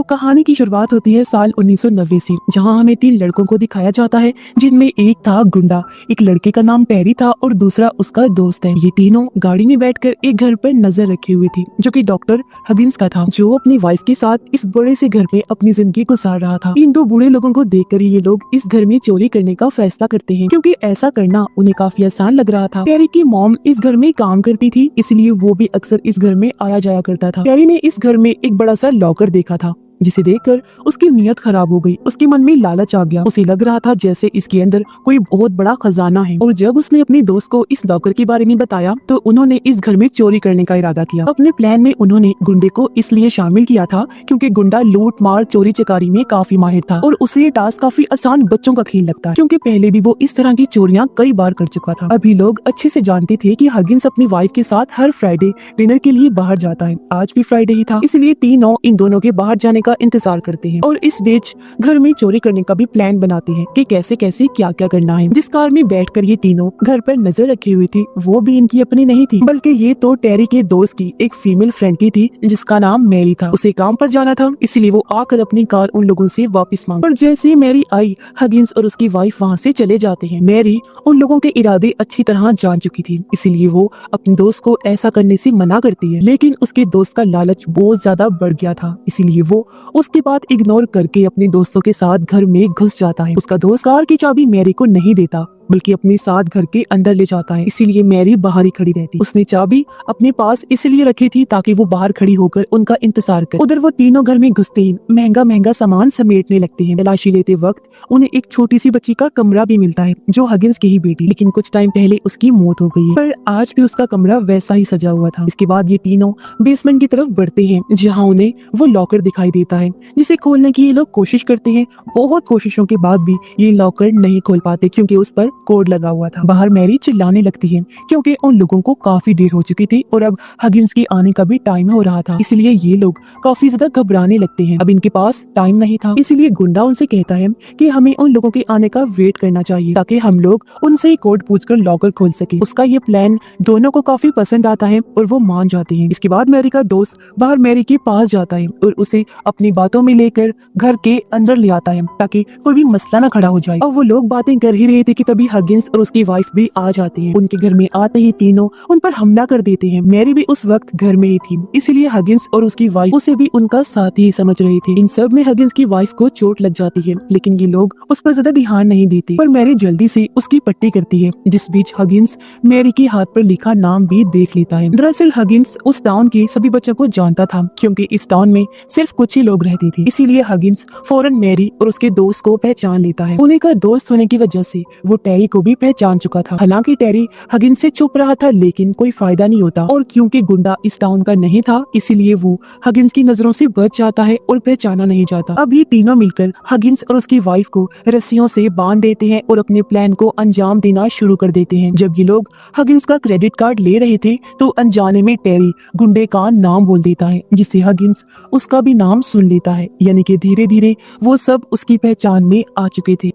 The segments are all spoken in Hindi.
कहानी की शुरुआत होती है साल 1990 से, जहां हमें 3 लड़कों को दिखाया जाता है, जिनमें एक था गुंडा, एक लड़के का नाम टेरी था और दूसरा उसका दोस्त है। ये तीनों गाड़ी में बैठकर एक घर पर नजर रखे हुए थे, जो कि डॉक्टर हगिंस का था, जो अपनी वाइफ के साथ इस बड़े से घर में अपनी जिंदगी गुजार रहा था। इन 2 बूढ़े लोगों को देखकर ये लोग इस घर में चोरी करने का फैसला करते हैं, क्योंकि ऐसा करना उन्हें काफी आसान लग रहा था। टेरी की मॉम इस घर में काम करती थी, इसलिए वो भी अक्सर इस घर में आया जाया करता था। टेरी ने इस घर में एक बड़ा सा लॉकर देखा था, जिसे देखकर उसकी नीयत खराब हो गई। उसके मन में लालच आ गया। उसे लग रहा था जैसे इसके अंदर कोई बहुत बड़ा खजाना है। और जब उसने अपने दोस्त को इस लॉकर के बारे में बताया, तो उन्होंने इस घर में चोरी करने का इरादा किया। अपने प्लान में उन्होंने गुंडे को इसलिए शामिल किया था क्योंकि गुंडा लूट मार चोरी चकारी में काफी माहिर था और उसे ये टास्क काफी आसान बच्चों का खेल लगता है, क्योंकि पहले भी वो इस तरह की चोरियां कई बार कर चुका था। अभी लोग अच्छे से जानते थे कि हगिंस अपनी वाइफ के साथ हर फ्राइडे डिनर के लिए बाहर जाता है। आज भी फ्राइडे ही था, इसलिए तीनों इन दोनों के बाहर जाने का इंतजार करते हैं और इस बीच घर में चोरी करने का भी प्लान बनाते हैं कि कैसे कैसे क्या क्या करना है। जिस कार में बैठकर ये तीनों घर पर नजर रखे हुए थे, वो भी इनकी अपनी नहीं थी, बल्कि ये तो टेरी के दोस्त की एक फीमेल फ्रेंड की थी, जिसका नाम मैरी था। उसे काम पर जाना था, इसलिए वो आकर अपनी कार उन लोगों से वापस मांगी। पर जैसे ही मैरी आई, हगिंस और उसकी वाइफ वहाँ से चले जाते हैं। मैरी उन लोगों के इरादे अच्छी तरह जान चुकी थी, इसीलिए वो अपने दोस्त को ऐसा करने से मना करती है, लेकिन उसके दोस्त का लालच बहुत ज्यादा बढ़ गया था, इसीलिए वो उसकी बात इग्नोर करके अपने दोस्तों के साथ घर में घुस जाता है। उसका दोस्त कार की चाबी मैरी को नहीं देता, बल्कि अपने साथ घर के अंदर ले जाता है, इसीलिए मैरी बाहर ही खड़ी रहती। उसने चाबी अपने पास इसलिए रखी थी ताकि वो बाहर खड़ी होकर उनका इंतजार करे। उधर वो तीनों घर में घुसते ही महंगा महंगा सामान समेटने लगते हैं। तलाशी लेते वक्त उन्हें एक छोटी सी बच्ची का कमरा भी मिलता है, जो हगिंस की ही बेटी, लेकिन कुछ टाइम पहले उसकी मौत हो गई है, पर आज भी उसका कमरा वैसा ही सजा हुआ था। इसके बाद ये तीनों बेसमेंट की तरफ बढ़ते हैं, जहाँ उन्हें वो लॉकर दिखाई देता है, जिसे खोलने की ये लोग कोशिश करते हैं। बहुत कोशिशों के बाद भी ये लॉकर नहीं खोल पाते, क्योंकि उस पर कोड लगा हुआ था। बाहर मैरी चिल्लाने लगती है, क्योंकि उन लोगों को काफी देर हो चुकी थी और अब हगिंस के आने का भी टाइम हो रहा था, इसलिए ये लोग काफी ज्यादा घबराने लगते हैं। अब इनके पास टाइम नहीं था, इसलिए गुंडा उनसे कहता है कि हमें उन लोगों के आने का वेट करना चाहिए, ताकि हम लोग उनसे कोड पूछकर लॉकर खोल सके। उसका ये प्लान दोनों को काफी पसंद आता है और वो मान जाते हैं। इसके बाद मैरी का दोस्त बाहर मैरी के पास जाता है और उसे अपनी बातों में लेकर घर के अंदर ले आता है, ताकि कोई भी मसला ना खड़ा हो जाए। अब वो लोग बातें कर ही रहे थे कि तभी हगिंस और उसकी वाइफ भी आ जाती है। उनके घर में आते ही तीनों उन पर हमला कर देते हैं। मैरी भी उस वक्त घर में ही थी, इसीलिए हगिंस और उसकी वाइफ उसे भी उनका साथ ही समझ रहे थे। इन सब में हगिंस की वाइफ को चोट लग जाती है, लेकिन ये लोग उस पर ज्यादा ध्यान नहीं देते। पर मैरी जल्दी से उसकी पट्टी करती है। जिस बीच हगिंस मैरी के हाथ पर लिखा नाम भी देख लेता है। दरअसल हगिंस उस टाउन के सभी बच्चों को जानता था, क्योंकि इस टाउन में सिर्फ कुछ ही लोग रहते थे, इसीलिए हगिंस फौरन मैरी और उसके दोस्त को पहचान लेता है। उन्हीं का दोस्त होने की वजह से वो टेरी को भी पहचान चुका था। हालांकि टेरी हगिंस से छुप रहा था, लेकिन कोई फायदा नहीं होता, और क्योंकि गुंडा इस टाउन का नहीं था, इसीलिए वो हगिंस की नजरों से बच जाता है और पहचाना नहीं जाता। अब ये तीनों मिलकर हगिंस और उसकी वाइफ को रस्सियों से बांध देते हैं और अपने प्लान को अंजाम देना शुरू कर देते हैं। जब ये लोग हगिंस का क्रेडिट कार्ड ले रहे थे, तो अनजाने में टेरी गुंडे का नाम बोल देता है, जिससे हगिंस उसका भी नाम सुन लेता है, यानी कि धीरे धीरे वो सब उसकी पहचान में आ चुके थे।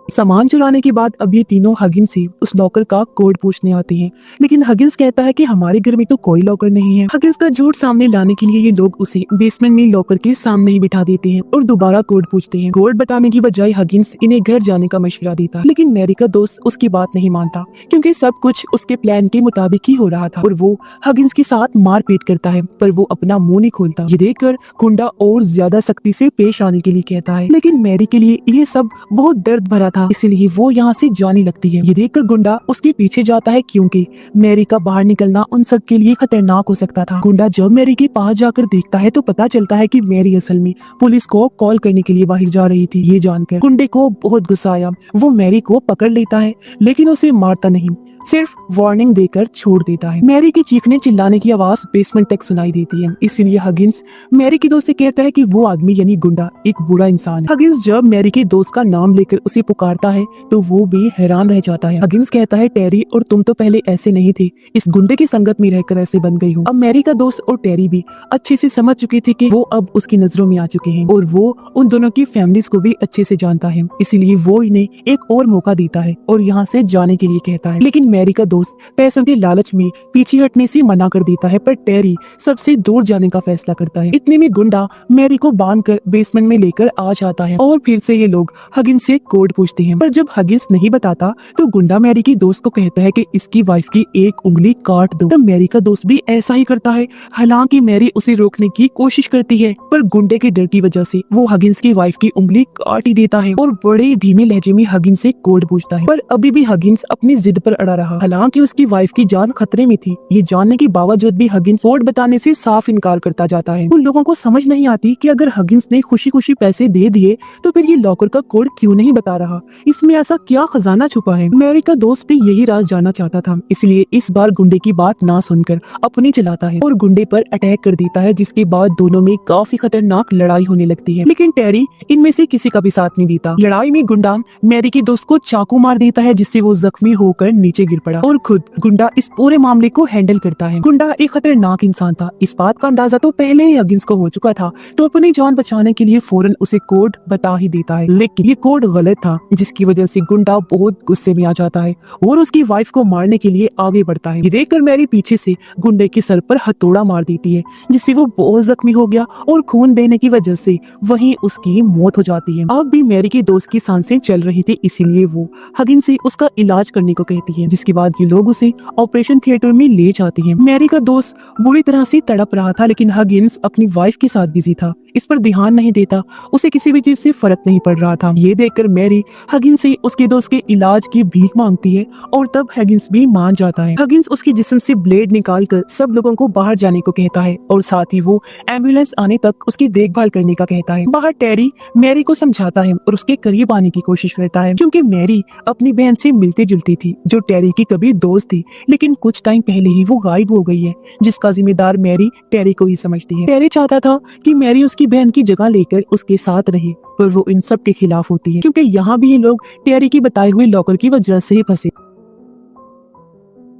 सामान चुराने के बाद अब ये तीनों हगिंस से उस लॉकर का कोड पूछने आते हैं, लेकिन हगिंस कहता है कि हमारे घर में तो कोई लॉकर नहीं है। हगिंस का झूठ सामने लाने के लिए ये लोग उसे बेसमेंट में लॉकर के सामने ही बिठा देते हैं और दोबारा कोड पूछते हैं। कोड बताने की बजाय हगिंस इन्हें घर जाने का मशवरा देता है, लेकिन मैरी का दोस्त उसकी बात नहीं मानता, क्योंकि सब कुछ उसके प्लान के मुताबिक ही हो रहा था और वो हगिंस के साथ मारपीट करता है, पर वो अपना मुंह नहीं खोलता। ये देखकर गुंडा और ज्यादा सख्ती से पेश आने के लिए कहता है, लेकिन मैरी के लिए ये सब बहुत दर्द भरा था, इसलिए वो यहाँ से जाने लगती है। ये देखकर गुंडा उसके पीछे जाता है, क्योंकि मैरी का बाहर निकलना उन सब के लिए खतरनाक हो सकता था। गुंडा जब मैरी के पास जाकर देखता है, तो पता चलता है कि मैरी असल में पुलिस को कॉल करने के लिए बाहर जा रही थी। ये जानकर गुंडे को बहुत गुस्सा आया। वो मैरी को पकड़ लेता है, लेकिन उसे मारता नहीं, सिर्फ वार्निंग देकर छोड़ देता है। मैरी के चीखने चिल्लाने की आवाज बेसमेंट तक सुनाई देती है, इसलिए हगिंस मैरी के दोस्त से कहता है कि वो आदमी यानी गुंडा एक बुरा इंसान है। हगिंस जब मैरी के दोस्त का नाम लेकर उसे पुकारता है, तो वो भी हैरान रह जाता है। हगिंस कहता है, टेरी और तुम तो पहले ऐसे नहीं थे, इस गुंडे की संगत में रहकर ऐसे बन गई हो। अब मैरी का दोस्त और टेरी भी अच्छे से समझ चुके थे कि वो अब उसकी नजरों में आ चुके हैं, और वो उन दोनों की फैमिलीज को भी अच्छे से जानता है, इसीलिए वो इन्हें एक और मौका देता है और यहाँ से जाने के लिए कहता है। लेकिन मैरी का दोस्त पैसों के लालच में पीछे हटने से मना कर देता है, पर टेरी सबसे दूर जाने का फैसला करता है। इतने में गुंडा मैरी को बांधकर बेसमेंट में लेकर आ जाता है और फिर से ये लोग हगिंस से कोड पूछते हैं, पर जब हगिंस नहीं बताता तो गुंडा मैरी की दोस्त को कहता है कि इसकी वाइफ की एक उंगली काट दो। तब मैरी का दोस्त भी ऐसा ही करता है। हालांकि मैरी उसे रोकने की कोशिश करती है, पर गुंडे के डर की वजह से वो हगिंस की वाइफ की उंगली काट ही देता है और बड़े धीमे लहजे में हगिंस से कोड पूछता है। पर अभी भी हगिंस अपनी जिद पर अड़ा रहा। हालांकि उसकी वाइफ की जान खतरे में थी, ये जानने के बावजूद भी हगिंस कोड बताने से साफ इनकार करता जाता है। उन लोगों को समझ नहीं आती कि अगर हगिंस ने खुशी खुशी पैसे दे दिए तो फिर ये लॉकर का कोड क्यों नहीं बता रहा, इसमें ऐसा क्या खजाना छुपा है। मैरी का दोस्त भी यही राज जानना चाहता था, इसलिए इस बार गुंडे की बात ना सुनकर अपनी चलाता है और गुंडे पर अटैक कर देता है, जिसके बाद दोनों में काफी खतरनाक लड़ाई होने लगती है। लेकिन टेरी इनमें से किसी का भी साथ नहीं देता। लड़ाई में गुंडा मैरी के दोस्त को चाकू मार देता है, जिससे वो जख्मी होकर नीचे गिर पड़ा और खुद गुंडा इस पूरे मामले को हैंडल करता है। गुंडा एक खतरनाक इंसान था, इस बात का अंदाजा तो पहले ही हगिंस को हो चुका था, तो अपनी जान बचाने के लिए फौरन उसे कोड बता ही देता है। लेकिन ये कोड गलत था, जिसकी वजह से गुंडा बहुत गुस्से में आ जाता है और उसकी वाइफ को मारने के लिए आगे बढ़ता है। ये देखकर मैरी पीछे से गुंडे के सर पर हथौड़ा मार देती है, जिससे वो बहुत जख्मी हो गया और खून बहने की वजह से वहीं उसकी मौत हो जाती है। अब भी मैरी के दोस्त की सांसें चल रही थी, इसीलिए वो हगिंस से उसका इलाज करने को कहती है, जिसके बाद ये लोग उसे ऑपरेशन थिएटर में ले जाते हैं। मैरी का दोस्त बुरी तरह से तड़प रहा था, लेकिन हगिंस अपनी वाइफ के साथ बिजी था, इस पर ध्यान नहीं देता, उसे किसी भी चीज से फर्क नहीं पड़ रहा था। ये देखकर मैरी हगिंस से उसके दोस्त के इलाज की भीख मांगती है और तब हगिंस भी मान जाता है। हगिंस उसके जिस्म से ब्लेड निकालकर सब लोगों को बाहर जाने को कहता है और साथ ही वो एम्बुलेंस आने तक उसकी देखभाल करने का कहता है। बाहर टेरी मैरी को समझाता है और उसके करीब आने की कोशिश करता है, क्योंकि मैरी अपनी बहन से मिलती जुलती थी, जो टेरी की कभी दोस्त थी, लेकिन कुछ टाइम पहले ही वो गायब हो गई है, जिसका जिम्मेदार मैरी टेरी को ही समझती है। टेरी चाहता था कि मैरी उसकी बहन की जगह लेकर उसके साथ रहे, पर वो इन सब के खिलाफ होती है, क्योंकि यहाँ भी ये लोग टेरी की बताई हुई लॉकर की वजह से ही फंसे।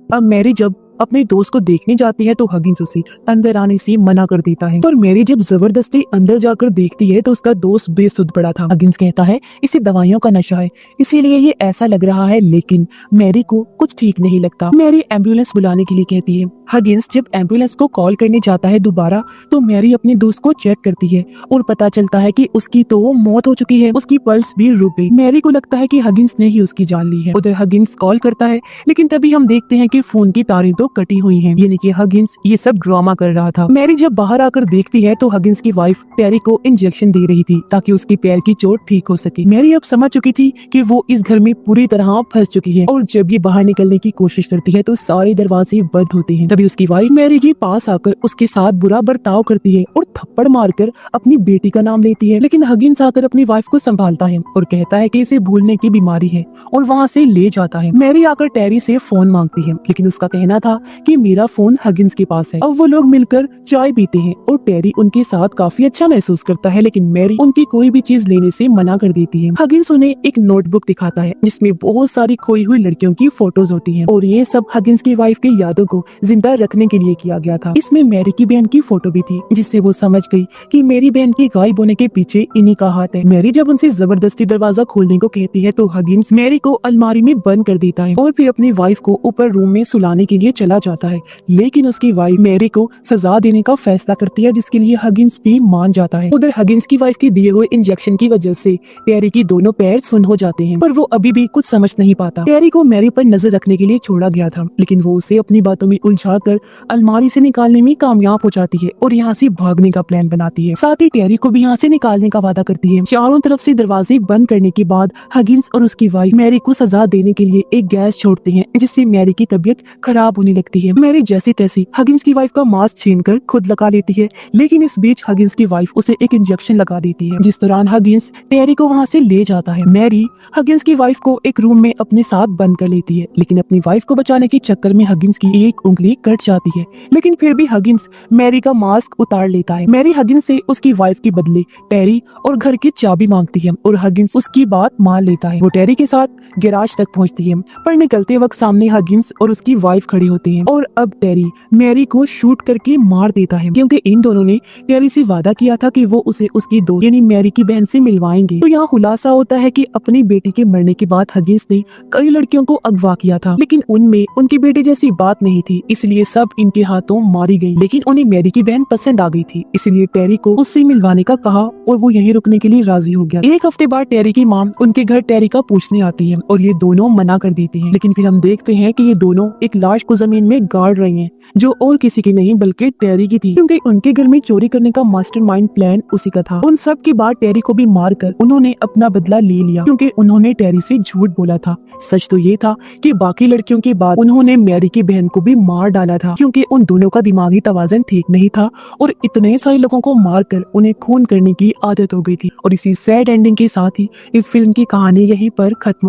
अब मैरी जब अपने दोस्त को देखने जाती है तो हगिंस उसे अंदर आने से मना कर देता है, पर मैरी जब जबरदस्ती अंदर जाकर देखती है तो उसका दोस्त बेसुध पड़ा था। हगिंस कहता है इसे दवाइयों का नशा है, इसीलिए ये ऐसा लग रहा है, लेकिन मैरी को कुछ ठीक नहीं लगता। मैरी एम्बुलेंस बुलाने के लिए कहती है। हगिंस जब एम्बुलेंस को कॉल करने जाता है दोबारा, तो मैरी अपने दोस्त को चेक करती है और पता चलता है कि उसकी तो मौत हो चुकी है, उसकी पल्स भी रुक गई। मैरी को लगता है कि हगिंस ने ही उसकी जान ली है। उधर हगिंस कॉल करता है, लेकिन तभी हम देखते हैं कि फोन की तारें तो कटी हुई हैं, यानी कि हगिंस ये सब ड्रामा कर रहा था। मैरी जब बाहर आकर देखती है तो हगिंस की वाइफ टेरी को इंजेक्शन दे रही थी ताकि उसकी पैर की चोट ठीक हो सके। मैरी अब समझ चुकी थी कि वो इस घर में पूरी तरह फंस चुकी है और जब ये बाहर निकलने की कोशिश करती है तो सारे दरवाजे बंद होते हैं। तभी उसकी वाइफ मैरी के पास आकर उसके साथ बुरा बर्ताव करती है और थप्पड़ मारकर अपनी बेटी का नाम लेती है, लेकिन हगिंस आकर अपनी वाइफ को संभालता है और कहता है कि इसे भूलने की बीमारी है और वहाँ से ले जाता है। मैरी आकर टेरी से फोन मांगती है, लेकिन उसका कहना था कि मेरा फोन हगिंस के पास है। अब वो लोग मिलकर चाय पीते हैं और टेरी उनके साथ काफी अच्छा महसूस करता है, लेकिन मैरी उनकी कोई भी चीज लेने से मना कर देती है। हगिंस उन्हें एक नोटबुक दिखाता है जिसमें बहुत सारी खोई हुई लड़कियों की फोटोज होती हैं और ये सब हगिंस की वाइफ की यादों को जिंदा रखने के लिए किया गया था। इसमें मैरी की बहन की फोटो भी थी, जिससे वो समझ गई कि मेरी बहन की गायब होने के पीछे इन्हीं का हाथ है। मैरी जब उनसे जबरदस्ती दरवाजा खोलने को कहती है तो हगिंस मैरी को अलमारी में बंद कर देता है और फिर अपनी वाइफ को ऊपर रूम में सुलाने के लिए चला जाता है, लेकिन उसकी वाइफ मैरी को सजा देने का फैसला करती है, जिसके लिए हगिंस भी मान जाता है। उधर हगिंस की वाइफ के दिए हुए इंजेक्शन की वजह से टेरी की दोनों पैर सुन्न हो जाते हैं, पर वो अभी भी कुछ समझ नहीं पाता। टेरी को मैरी पर नजर रखने के लिए छोड़ा गया था, लेकिन वो उसे अपनी बातों में उलझाकर अलमारी से निकालने में कामयाब हो जाती है और यहाँ से भागने का प्लान बनाती है। साथ ही टेरी को भी यहाँ से निकालने का वादा करती है। चारों तरफ से दरवाजे बंद करने के बाद हगिंस और उसकी वाइफ मैरी को सजा देने के लिए एक गैस छोड़ते हैं, जिससे मैरी की तबीयत खराब होने लगती है। मैरी जैसी तैसी हगिंस की वाइफ का मास्क छीनकर खुद लगा लेती है, लेकिन इस बीच हगिंस की वाइफ उसे एक इंजेक्शन लगा देती है, जिस दौरान हगिंस टेरी को वहाँ से ले जाता है। मैरी हगिंस की वाइफ को एक रूम में अपने साथ बंद कर लेती है, लेकिन अपनी वाइफ को बचाने के चक्कर में हगिंस की एक उंगली कट जाती है, लेकिन फिर भी हगिंस मैरी का मास्क उतार लेता है। मैरी हगिंस से उसकी वाइफ के बदले टेरी और घर की चाबी मांगती है और हगिंस उसकी बात मान लेता है। वो टेरी के साथ गैराज तक पहुंचती है, पर निकलते वक्त सामने हगिंस और उसकी वाइफ खड़ी होती होते हैं और अब टेरी मैरी को शूट करके मार देता है, क्योंकि इन दोनों ने टेरी से वादा किया था कि वो उसे उसकी दोस्त यानी मैरी की बहन से मिलवाएंगे। तो यहाँ खुलासा होता है कि अपनी बेटी के मरने के बाद हगिंस ने कई लड़कियों को अगवा किया था, लेकिन उनमें उनकी बेटी जैसी बात नहीं थी, इसलिए सब इनके हाथों मारी गई। लेकिन उन्हें मैरी की बहन पसंद आ गई थी, इसलिए टेरी को उससे मिलवाने का कहा और वो यहीं रुकने के लिए राजी हो गया। एक हफ्ते बाद टेरी की माँ उनके घर टेरी का पूछने आती है और ये दोनों मना कर देती हैं। लेकिन फिर हम देखते हैं कि ये दोनों एक लाश को जमीन में गाड़ रहे हैं, जो और किसी की नहीं बल्कि टेरी की थी, क्योंकि उनके घर में चोरी करने का मास्टरमाइंड प्लान उसी का था। उन सब के बाद टेरी को भी मारकर उन्होंने अपना बदला ले लिया, क्योंकि उन्होंने टेरी से झूठ बोला था। सच तो ये था कि बाकी लड़कियों के बाद उन्होंने मैरी की बहन को भी मार डाला था, क्योंकि उन दोनों का दिमागी तवाज़ुन ठीक नहीं था और इतने सारे लोगों को मारकर उन्हें खून करने की आदत हो गई थी। और इसी सैड एंडिंग के साथ ही इस फिल्म की कहानी यहीं पर खत्म